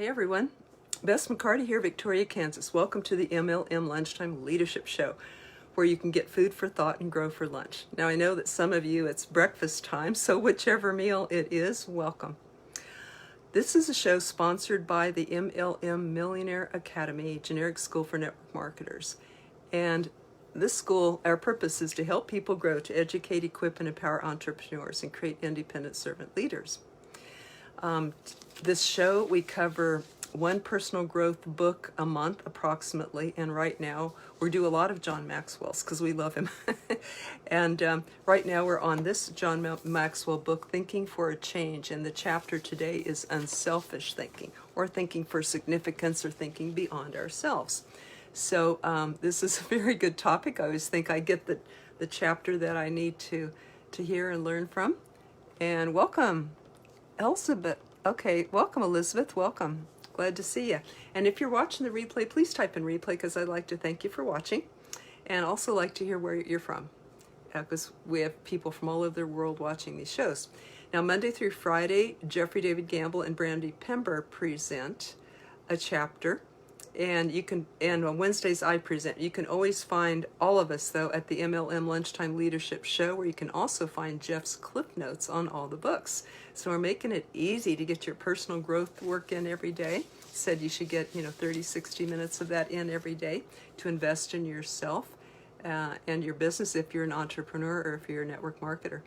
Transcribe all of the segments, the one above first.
Hey everyone, Bess McCarty here, Victoria, Kansas. Welcome to the MLM Lunchtime Leadership Show, where you can get food for thought and grow for lunch. Now I know that some of you it's breakfast time, so whichever meal it is, welcome. This is a show sponsored by the MLM Millionaire Academy, generic school for network marketers. And this school, our purpose is to help people grow, to educate, equip, and empower entrepreneurs and create independent servant leaders. This show, we cover one personal growth book a month approximately, and right now we do a lot of John Maxwell's because we love him. And right now we're on this John Maxwell book, Thinking for a Change, and the chapter today is Unselfish Thinking, or Thinking for Significance, or Thinking Beyond Ourselves. So this is a very good topic. I always think I get the chapter that I need to hear and learn from. And welcome, Elizabeth. Okay, welcome, Elizabeth. Welcome. Glad to see you. And if you're watching the replay, please type in replay because I'd like to thank you for watching, and also like to hear where you're from, because we have people from all over the world watching these shows. Now, Monday through Friday, Jeffrey David Gamble and Brandy Pember present a chapter, and on Wednesdays I present. You can always find all of us, though, at the MLM Lunchtime Leadership Show, where you can also find Jeff's clip notes on all the books. So we're making it easy to get your personal growth work in every day. Said you should get 30, 60 minutes of that in every day to invest in yourself and your business if you're an entrepreneur or if you're a network marketer.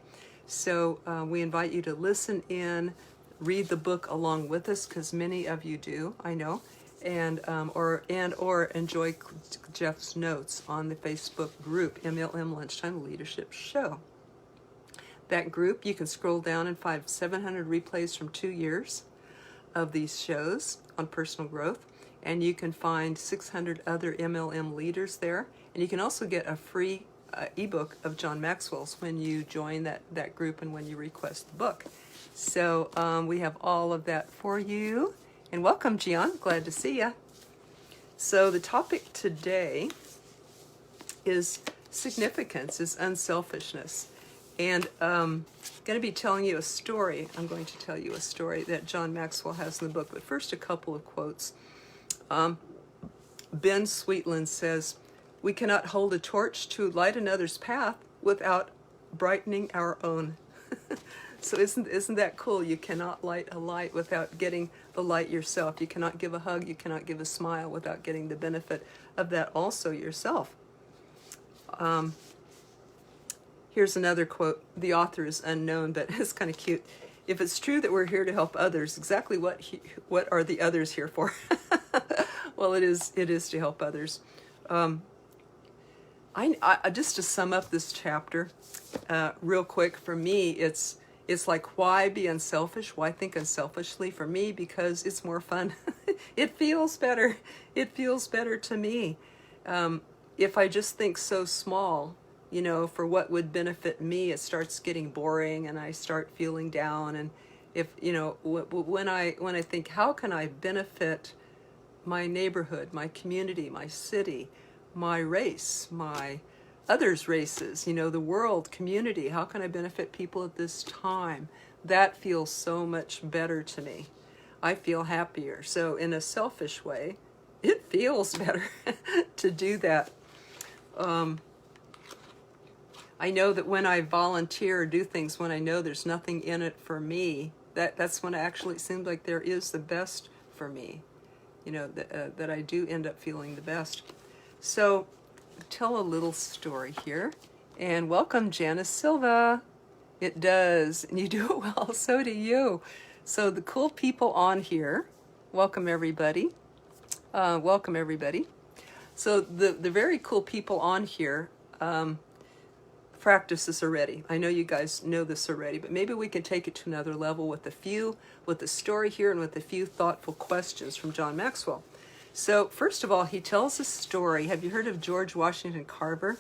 So we invite you to listen in, read the book along with us, because many of you do, I know. And or enjoy Jeff's notes on the Facebook group, MLM Lunchtime Leadership Show. That group, you can scroll down and find 700 replays from 2 years of these shows on personal growth, and you can find 600 other MLM leaders there, and you can also get a free ebook of John Maxwell's when you join that group and when you request the book. So we have all of that for you. And welcome, Gian. Glad to see you. So the topic today is significance, is unselfishness. And I'm going to be telling you a story. I'm going to tell you a story that John Maxwell has in the book. But first, a couple of quotes. Ben Sweetland says, "We cannot hold a torch to light another's path without brightening our own." So isn't that cool? You cannot light a light without getting the light yourself. You cannot give a hug, you cannot give a smile without getting the benefit of that also yourself. Here's another quote. The author is unknown, but it's kind of cute. "If it's true that we're here to help others, exactly what are the others here for?" Well, it is to help others. I just to sum up this chapter real quick, for me, it's like, why be unselfish? Why think unselfishly? For me, because it's more fun. It feels better. It feels better to me. If I just think so small, for what would benefit me, it starts getting boring and I start feeling down. And if, when I think, how can I benefit my neighborhood, my community, my city, my race, my others' races, the world, community, how can I benefit people at this time? That feels so much better to me. I feel happier. So in a selfish way, it feels better to do that. I know that when I volunteer or do things, when I know there's nothing in it for me, that's when it actually seems like there is the best for me, that I do end up feeling the best. So tell a little story here. And welcome, Janice Silva. It does, and you do it well, so do you. So the cool people on here, welcome everybody. Welcome everybody. So the very cool people on here practice this already. I know you guys know this already, but maybe we can take it to another level with the story here and with a few thoughtful questions from John Maxwell. So first of all, he tells a story. Have you heard of George Washington Carver,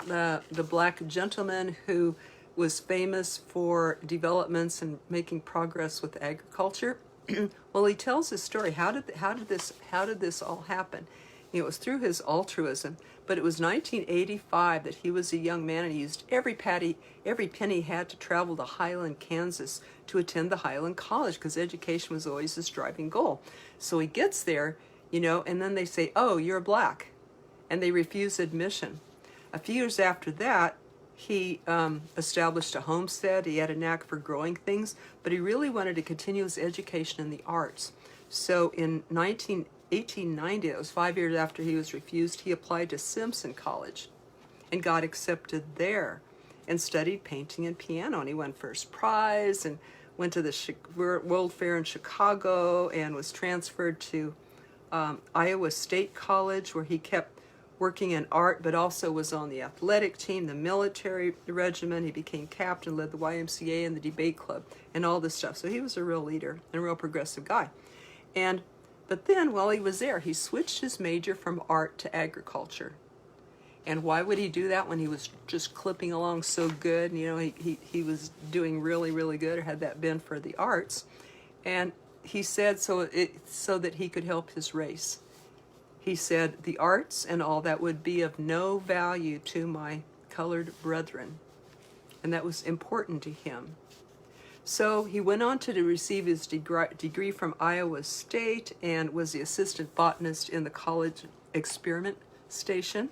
the black gentleman who was famous for developments and making progress with agriculture? Well, he tells his story. How did this all happen? It was through his altruism. But it was 1985 that he was a young man, and he used every penny he had to travel to Highland, Kansas to attend the Highland College, because education was always his driving goal. So he gets there, and then they say, oh, you're black. And they refuse admission. A few years after that, he established a homestead. He had a knack for growing things, but he really wanted to continue his education in the arts. So in 1890, it was 5 years after he was refused, he applied to Simpson College and got accepted there and studied painting and piano. And he won first prize and went to the World Fair in Chicago and was transferred to Iowa State College, where he kept working in art, but also was on the athletic team, the military regiment. He became captain, led the YMCA and the debate club and all this stuff. So he was a real leader and a real progressive guy. But then while he was there, he switched his major from art to agriculture. And why would he do that when he was just clipping along so good? He was doing really, really good, or had that been for the arts. And he said so that he could help his race. He said, the arts and all that would be of no value to my colored brethren. And that was important to him. So he went on to receive his degree from Iowa State and was the assistant botanist in the college experiment station,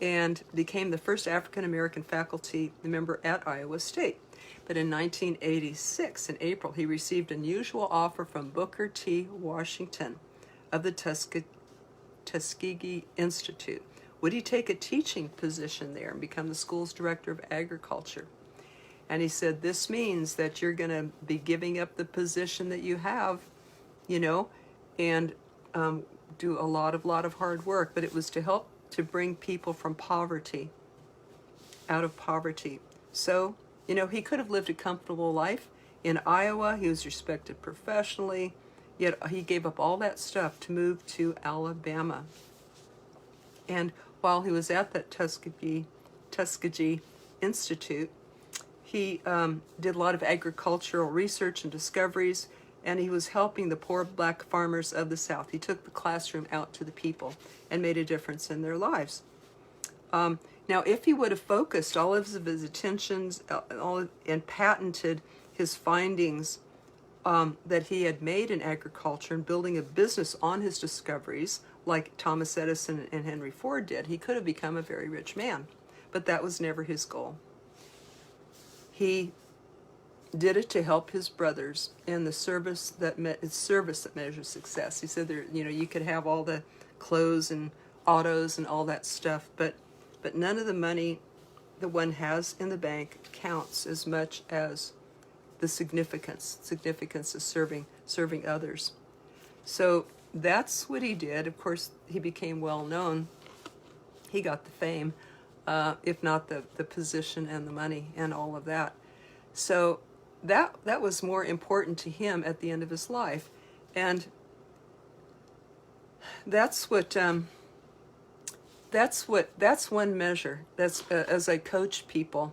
and became the first African-American faculty member at Iowa State. But in 1986, in April, he received an unusual offer from Booker T. Washington of the Tuskegee Institute. Would he take a teaching position there and become the school's director of agriculture? And he said, this means that you're going to be giving up the position that you have, and do a lot of hard work. But it was to help to bring people from poverty, out of poverty. So, he could have lived a comfortable life. In Iowa, he was respected professionally, yet he gave up all that stuff to move to Alabama. And while he was at that Tuskegee Institute, he did a lot of agricultural research and discoveries, and he was helping the poor black farmers of the South. He took the classroom out to the people and made a difference in their lives. Now, if he would have focused all of his attentions and patented his findings that he had made in agriculture and building a business on his discoveries, like Thomas Edison and Henry Ford did, he could have become a very rich man. But that was never his goal. He did it to help his brothers in the service that measures success. He said, you could have all the clothes and autos and all that stuff, but none of the money that one has in the bank counts as much as the significance of serving others. So that's what he did. Of course, he became well known. He got the fame, if not the position and the money and all of that. So that was more important to him at the end of his life. And that's one measure. That's as I coach people.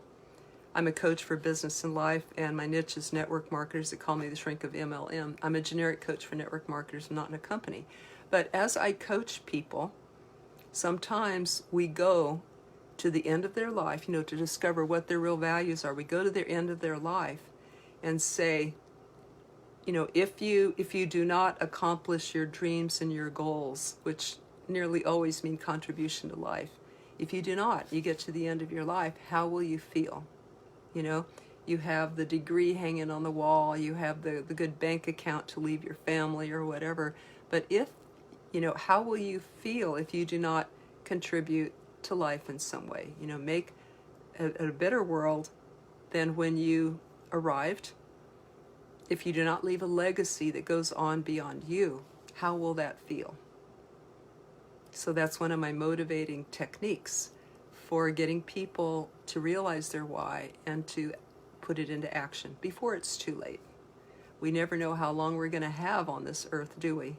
I'm a coach for business and life, and my niche is network marketers. They call me the shrink of MLM. I'm a generic coach for network marketers, not in a company. But as I coach people, sometimes we go to the end of their life, to discover what their real values are. We go to their end of their life and say, if you do not accomplish your dreams and your goals, which nearly always mean contribution to life, if you do not, you get to the end of your life, how will you feel? You have the degree hanging on the wall, you have the good bank account to leave your family or whatever, but how will you feel if you do not contribute to life in some way? Make a better world than when you arrived. If you do not leave a legacy that goes on beyond you, how will that feel? So that's one of my motivating techniques for getting people to realize their why and to put it into action before it's too late. We never know how long we're going to have on this earth, do we?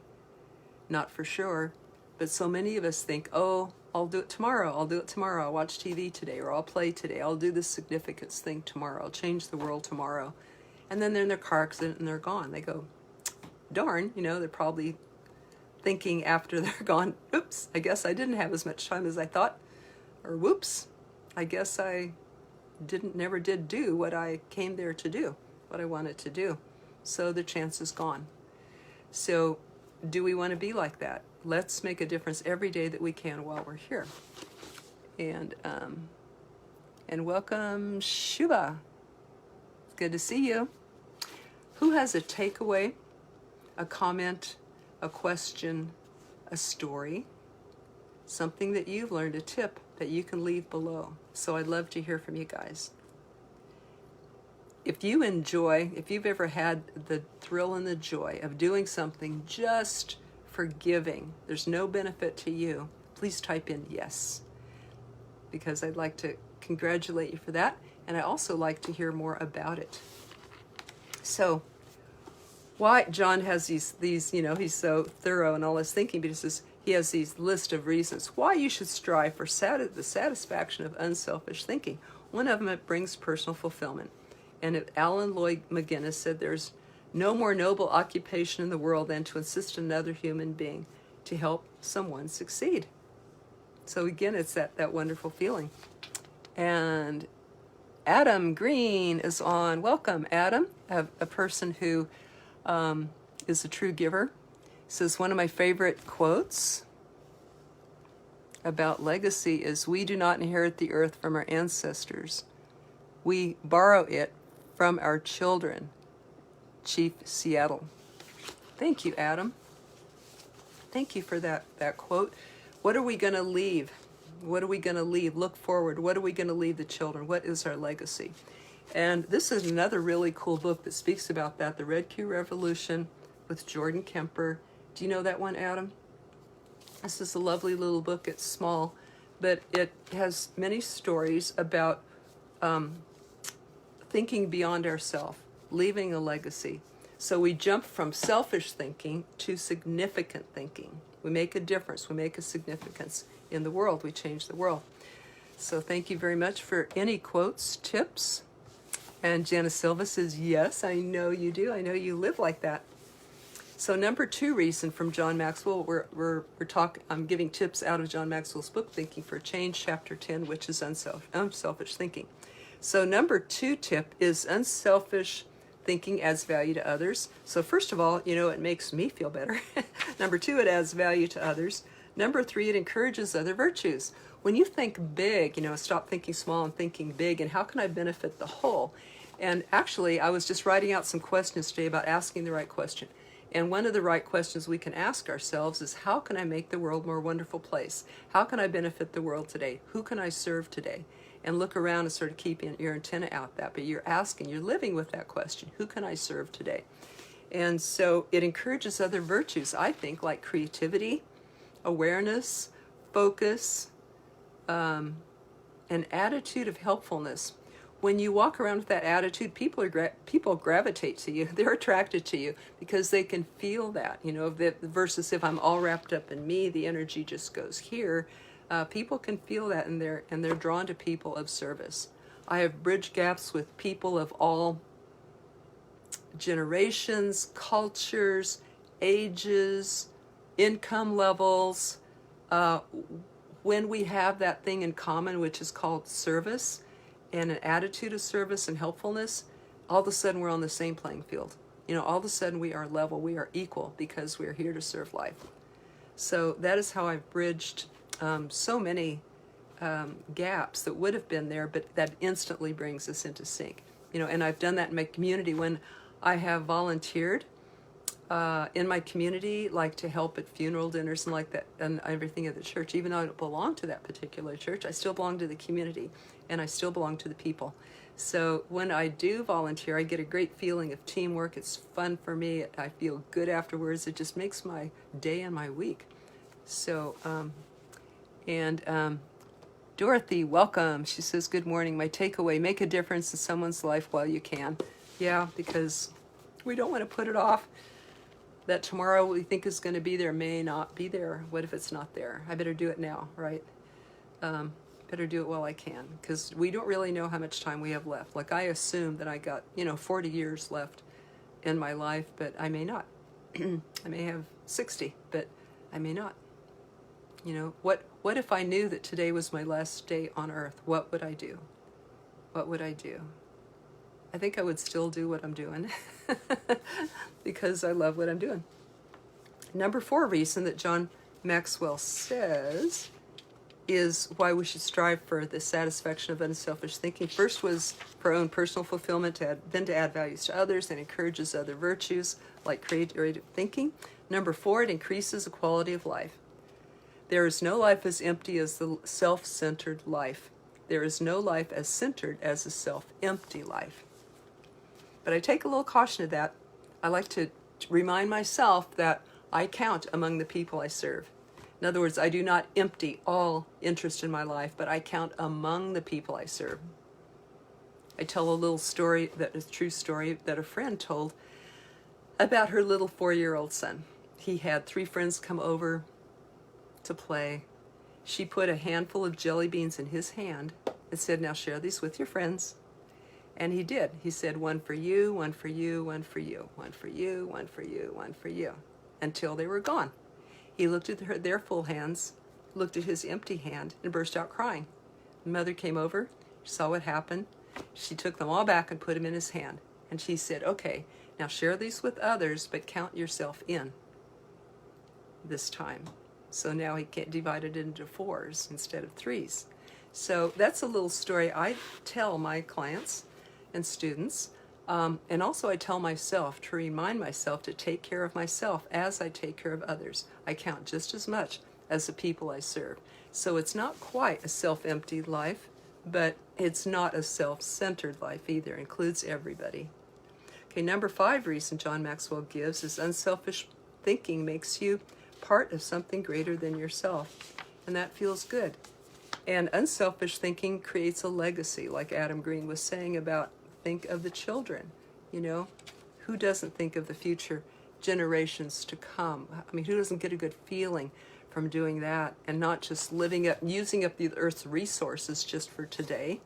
Not for sure. But so many of us think, oh, I'll do it tomorrow. I'll watch TV today, or I'll play today. I'll do this significance thing tomorrow. I'll change the world tomorrow. And then they're in their car accident and they're gone. They go, darn, they're probably thinking after they're gone, oops, I guess I didn't have as much time as I thought, or whoops, I guess I never did do what I came there to do, what I wanted to do. So the chance is gone. So do we want to be like that? Let's make a difference every day that we can while we're here. And welcome, Shuba. It's good to see you. Who has a takeaway, a comment, a question, a story, something that you've learned, a tip that you can leave below? So I'd love to hear from you guys. If you've ever had the thrill and the joy of doing something just for giving, there's no benefit to you, please type in yes, because I'd like to congratulate you for that, and I also like to hear more about it. So why John has these he's so thorough in all his thinking, because he has these list of reasons why you should strive for the satisfaction of unselfish thinking. One of them, it brings personal fulfillment. And Alan Lloyd McGinnis said there's no more noble occupation in the world than to assist another human being to help someone succeed. So again, it's that wonderful feeling. And Adam Green is on. Welcome, Adam, a person who is a true giver. Says one of my favorite quotes about legacy is, "We do not inherit the earth from our ancestors. We borrow it from our children." Chief Seattle. Thank you, Adam. Thank you for that quote. What are we going to leave? What are we going to leave? Look forward. What are we going to leave the children? What is our legacy? And this is another really cool book that speaks about that, The Red Q Revolution with Jordan Kemper. Do you know that one, Adam? This is a lovely little book. It's small, but it has many stories about thinking beyond ourselves, leaving a legacy. So we jump from selfish thinking to significant thinking. We make a difference. We make a significance in the world. We change the world. So thank you very much for any quotes, tips. And Janice Silva says, yes, I know you do. I know you live like that. So number 2 reason from John Maxwell, I'm giving tips out of John Maxwell's book, Thinking for Change, Chapter 10, which is unselfish thinking. So number 2 tip is unselfish thinking adds value to others. So first of all, it makes me feel better. Number 2, it adds value to others. Number 3, it encourages other virtues. When you think big, stop thinking small and thinking big, and how can I benefit the whole? And actually, I was just writing out some questions today about asking the right question. And one of the right questions we can ask ourselves is, how can I make the world a more wonderful place? How can I benefit the world today? Who can I serve today? And look around and sort of keep your antenna out that. But you're living with that question. Who can I serve today? And so it encourages other virtues, I think, like creativity, awareness, focus, an attitude of helpfulness. When you walk around with that attitude, people gravitate to you. They're attracted to you because they can feel that, versus if I'm all wrapped up in me, the energy just goes here. People can feel that, and they're drawn to people of service. I have bridged gaps with people of all generations, cultures, ages, income levels. When we have that thing in common, which is called service, and an attitude of service and helpfulness, all of a sudden we're on the same playing field. All of a sudden we are level, we are equal, because we're here to serve life. So that is how I've bridged so many gaps that would have been there, but that instantly brings us into sync. And I've done that in my community when I have volunteered in my community, like to help at funeral dinners and like that, and everything at the church. Even though I don't belong to that particular church, I still belong to the community, and I still belong to the people. So when I do volunteer, I get a great feeling of teamwork. It's fun for me. I feel good afterwards. It just makes my day and my week. So, Dorothy, welcome. She says, good morning. My takeaway, make a difference in someone's life while you can. Yeah, because we don't want to put it off. That tomorrow we think is going to be there may not be there. What if it's not there? I better do it now, right? Better do it while I can, because we don't really know how much time we have left. Like, I assume that I got 40 years left in my life, but I may not. I may have 60, but I may not. You know, what if I knew that today was my last day on earth? What would I do? What would I do? I think I would still do what I'm doing because I love what I'm doing. Number 4 reason that John Maxwell says is why we should strive for the satisfaction of unselfish thinking. First was for own personal fulfillment, then to add values to others, and encourages other virtues like creative thinking. Number 4, it increases the quality of life. There is no life as empty as the self-centered life. There is no life as centered as a self-empty life. But I take a little caution to that. I like to remind myself that I count among the people I serve. In other words, I do not empty all interest in my life, but I count among the people I serve. I tell a little story, that is a true story, that a friend told about her little 4-year-old son. He had 3 friends come over to play. She put a handful of jelly beans in his hand and said, now share these with your friends. And he did. He said, 1 for you, 1 for you, 1 for you, 1 for you, 1 for you, 1 for you, until they were gone. He looked at their full hands, looked at his empty hand, and burst out crying. The mother came over, saw what happened. She took them all back and put them in his hand. And she said, okay, now share these with others, but count yourself in this time. So now he divided it into 4s instead of 3s. So that's a little story I tell my clients and students. And also I tell myself to remind myself to take care of myself as I take care of others. I count just as much as the people I serve. So it's not quite a self-empty life, but it's not a self-centered life either. It includes everybody. Okay, number 5 reason John Maxwell gives is unselfish thinking makes you part of something greater than yourself, and that feels good. And unselfish thinking creates a legacy, like Adam Green was saying about think of the children. You know, who doesn't think of the future generations to come? I mean, who doesn't get a good feeling from doing that and not just using up the earth's resources just for today,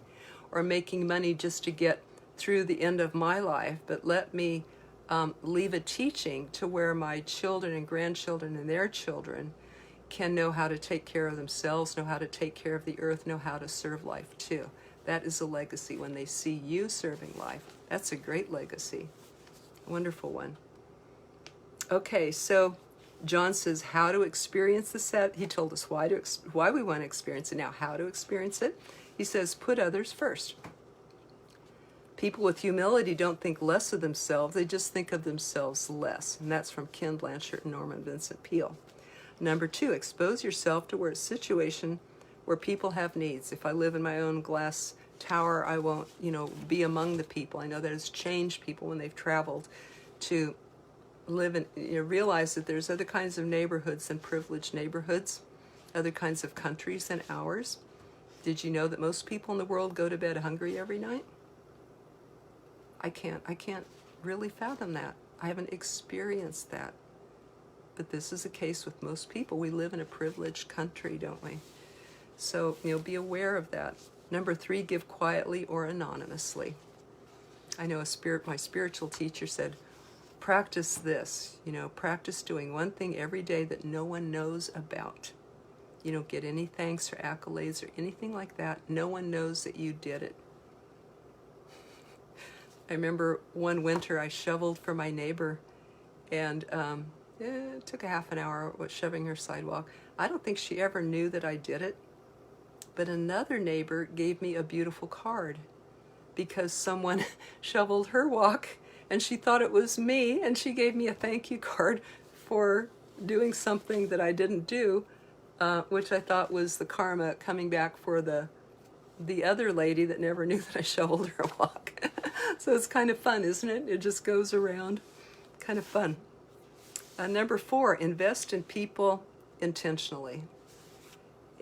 or making money just to get through the end of my life, but let me leave a teaching to where my children and grandchildren and their children can know how to take care of themselves, know how to take care of the earth, know how to serve life too. That is a legacy when they see you serving life. That's a great legacy. A wonderful one. Okay, so John says how to experience the set. He told us why we want to experience it. Now, how to experience it? He says, put others first. People with humility don't think less of themselves, they just think of themselves less. And that's from Ken Blanchard and Norman Vincent Peale. Number 2, expose yourself to a situation where people have needs. If I live in my own glass tower, I won't, be among the people. I know that has changed people when they've traveled to live in, realize that there's other kinds of neighborhoods than privileged neighborhoods, other kinds of countries than ours. Did you know that most people in the world go to bed hungry every night? I can't really fathom that. I haven't experienced that. But this is the case with most people. We live in a privileged country, don't we? So, be aware of that. Number 3, give quietly or anonymously. I know my spiritual teacher said, practice this, practice doing one thing every day that no one knows about. You don't get any thanks or accolades or anything like that. No one knows that you did it. I remember one winter I shoveled for my neighbor, and it took a half an hour shoving her sidewalk. I don't think she ever knew that I did it, but another neighbor gave me a beautiful card because someone shoveled her walk and she thought it was me, and she gave me a thank you card for doing something that I didn't do, which I thought was the karma coming back for the other lady that never knew that I shoveled her walk. So it's kind of fun, isn't it? It just goes around. Kind of fun. Number 4, invest in people intentionally.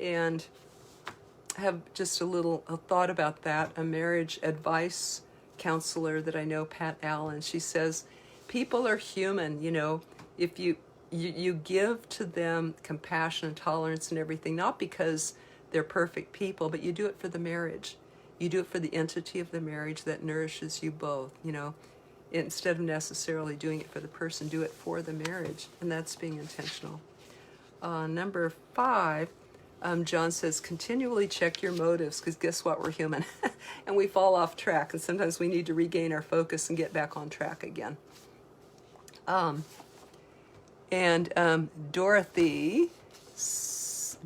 And I have just a thought about that. A marriage advice counselor that I know, Pat Allen, she says, people are human, if you give to them compassion and tolerance and everything, not because they're perfect people, but you do it for the marriage. You do it for the entity of the marriage that nourishes you both, Instead of necessarily doing it for the person, do it for the marriage, and that's being intentional. Number 5, John says, continually check your motives, because guess what? We're human. And we fall off track, and sometimes we need to regain our focus and get back on track again.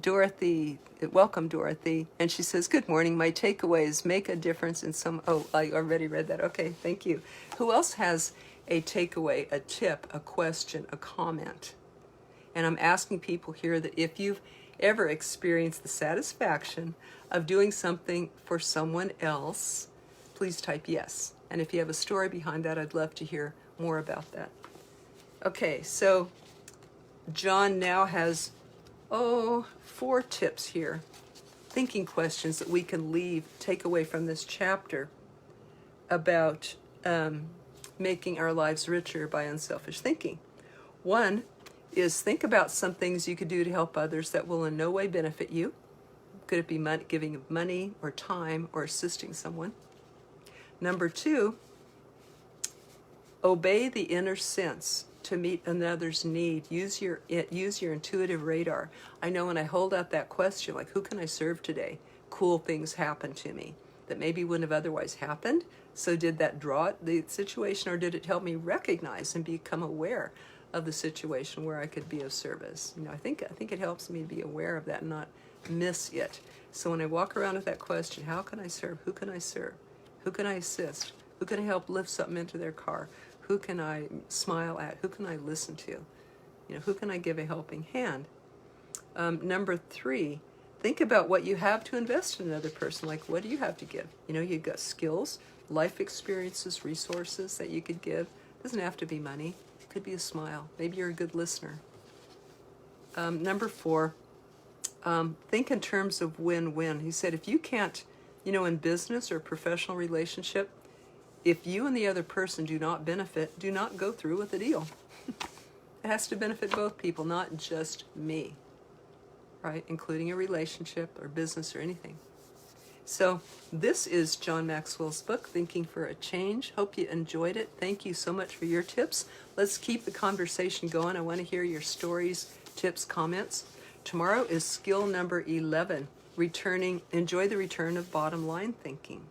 Dorothy, welcome Dorothy, and she says, good morning, my takeaways make a difference in some, oh, I already read that, okay, thank you. Who else has a takeaway, a tip, a question, a comment? And I'm asking people here that if you've ever experienced the satisfaction of doing something for someone else, please type yes. And if you have a story behind that, I'd love to hear more about that. Okay, so John now has, 4 tips here. Thinking questions that we can take away from this chapter about making our lives richer by unselfish thinking. 1 is think about some things you could do to help others that will in no way benefit you. Could it be giving of money or time or assisting someone? Number 2, obey the inner sense to meet another's need. Use your intuitive radar. I know when I hold out that question, like, who can I serve today? Cool things happen to me that maybe wouldn't have otherwise happened. So did that draw the situation, or did it help me recognize and become aware of the situation where I could be of service? I think it helps me to be aware of that and not miss it. So when I walk around with that question, how can I serve? Who can I serve? Who can I assist? Who can I help lift something into their car? Who can I smile at? Who can I listen to? Who can I give a helping hand? Number 3, think about what you have to invest in another person. Like, what do you have to give? You've got skills, life experiences, resources that you could give. It doesn't have to be money. It could be a smile. Maybe you're a good listener. Number 4, think in terms of win-win. He said, if you can't, in business or professional relationship, if you and the other person do not benefit, do not go through with the deal. It has to benefit both people, not just me, right? Including a relationship or business or anything. So this is John Maxwell's book, Thinking for a Change. Hope you enjoyed it. Thank you so much for your tips. Let's keep the conversation going. I want to hear your stories, tips, comments. Tomorrow is skill number 11, enjoy the return of bottom line thinking.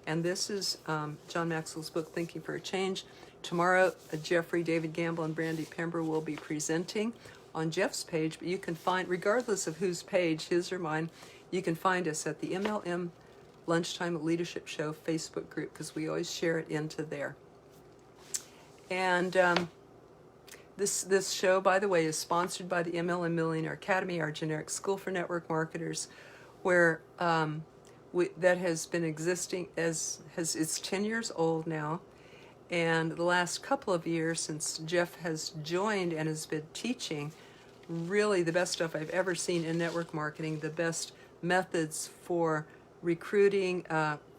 And this is John Maxwell's book, Thinking for a Change. Tomorrow, Jeffrey, David Gamble, and Brandy Pember will be presenting on Jeff's page. But you can find, regardless of whose page, his or mine, you can find us at the MLM Lunchtime Leadership Show Facebook group, because we always share it into there. And this show, by the way, is sponsored by the MLM Millionaire Academy, our generic school for network marketers, where that has been existing it's 10 years old now, and the last couple of years since Jeff has joined and has been teaching really the best stuff I've ever seen in network marketing, the best methods for recruiting,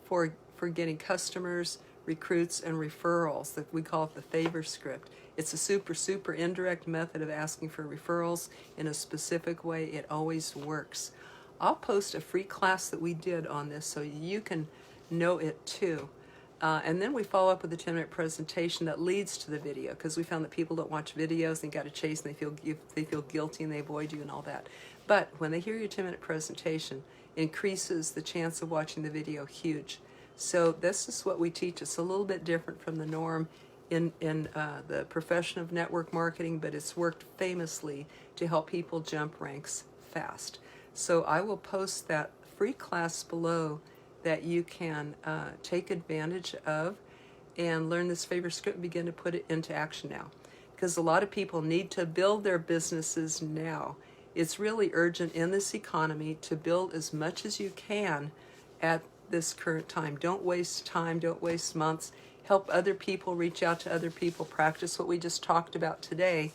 for getting customers, recruits, and referrals. That we call it the favor script. It's a super indirect method of asking for referrals in a specific way. It always works. I'll post a free class that we did on this so you can know it too. And then we follow up with a 10-minute presentation that leads to the video, because we found that people don't watch videos and got to chase and they feel guilty and they avoid you and all that. But when they hear your 10-minute presentation, it increases the chance of watching the video huge. So this is what we teach. It's a little bit different from the norm in the profession of network marketing, but it's worked famously to help people jump ranks fast. So I will post that free class below that you can take advantage of and learn this favor script and begin to put it into action now. Because a lot of people need to build their businesses now. It's really urgent in this economy to build as much as you can at this current time. Don't waste time, don't waste months. Help other people, reach out to other people, practice what we just talked about today.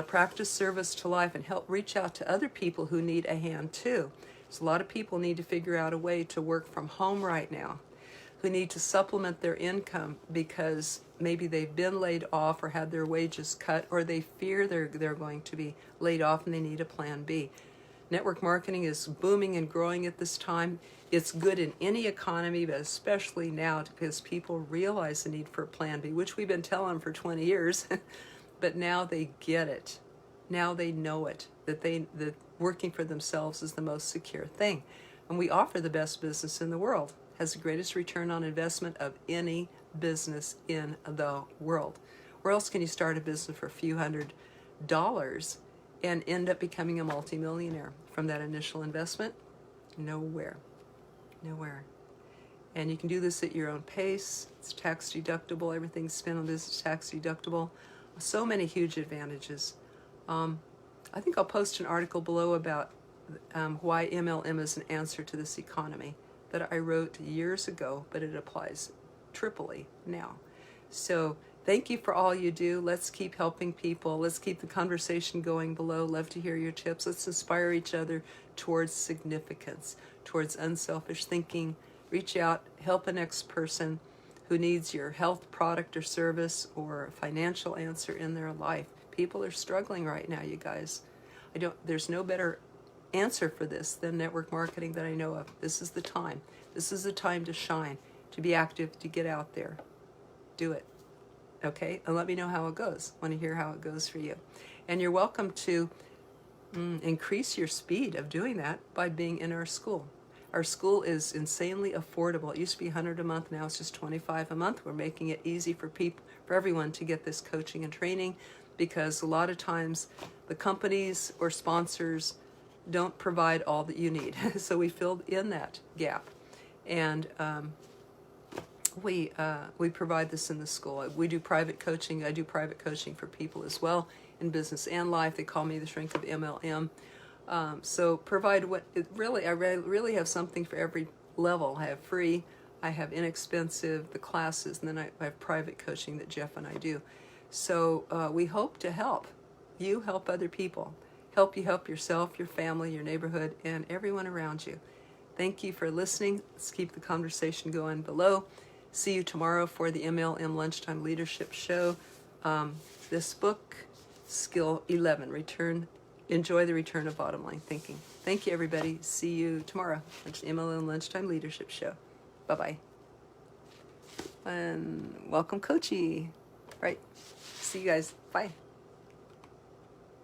Practice service to life and help reach out to other people who need a hand too. So a lot of people need to figure out a way to work from home right now, who need to supplement their income because maybe they've been laid off or had their wages cut, or they fear they're going to be laid off and they need a plan B. Network marketing is booming and growing at this time. It's good in any economy, but especially now because people realize the need for a plan B, which we've been telling them for 20 years. But now they get it. Now they know it, that working for themselves is the most secure thing. And we offer the best business in the world. Has the greatest return on investment of any business in the world. Where else can you start a business for a few $100s and end up becoming a multimillionaire from that initial investment? Nowhere. Nowhere. And you can do this at your own pace. It's tax deductible. Everything's spent on this is tax deductible. So many huge advantages. I think I'll post an article below about why MLM is an answer to this economy that I wrote years ago, but it applies triply now. So thank you for all you do. Let's keep helping people. Let's keep the conversation going below. Love to hear your tips. Let's inspire each other towards significance, towards unselfish thinking. Reach out, help a next person who needs your health product or service or financial answer in their life. People are struggling right now, you guys. There's no better answer for this than network marketing that I know of. This is the time. This is the time to shine, to be active, to get out there. Do it. Okay? And let me know how it goes. I want to hear how it goes for you. And you're welcome to increase your speed of doing that by being in our school. Our school is insanely affordable. It used to be $100 a month. Now it's just $25 a month. We're making it easy for everyone to get this coaching and training, because a lot of times the companies or sponsors don't provide all that you need. So we filled in that gap. And we provide this in the school. We do private coaching. I do private coaching for people as well in business and life. They call me the shrink of MLM. So provide I really have something for every level. I have free, I have inexpensive, the classes, and then I have private coaching that Jeff and I do. So we hope to help you help other people. Help you help yourself, your family, your neighborhood, and everyone around you. Thank you for listening. Let's keep the conversation going below. See you tomorrow for the MLM Lunchtime Leadership Show. This book, Skill 11, Enjoy the Return of Bottom Line Thinking. Thank you, everybody. See you tomorrow. It's the MLM Lunchtime Leadership Show. Bye-bye. And welcome, Coachy. Right. See you guys. Bye.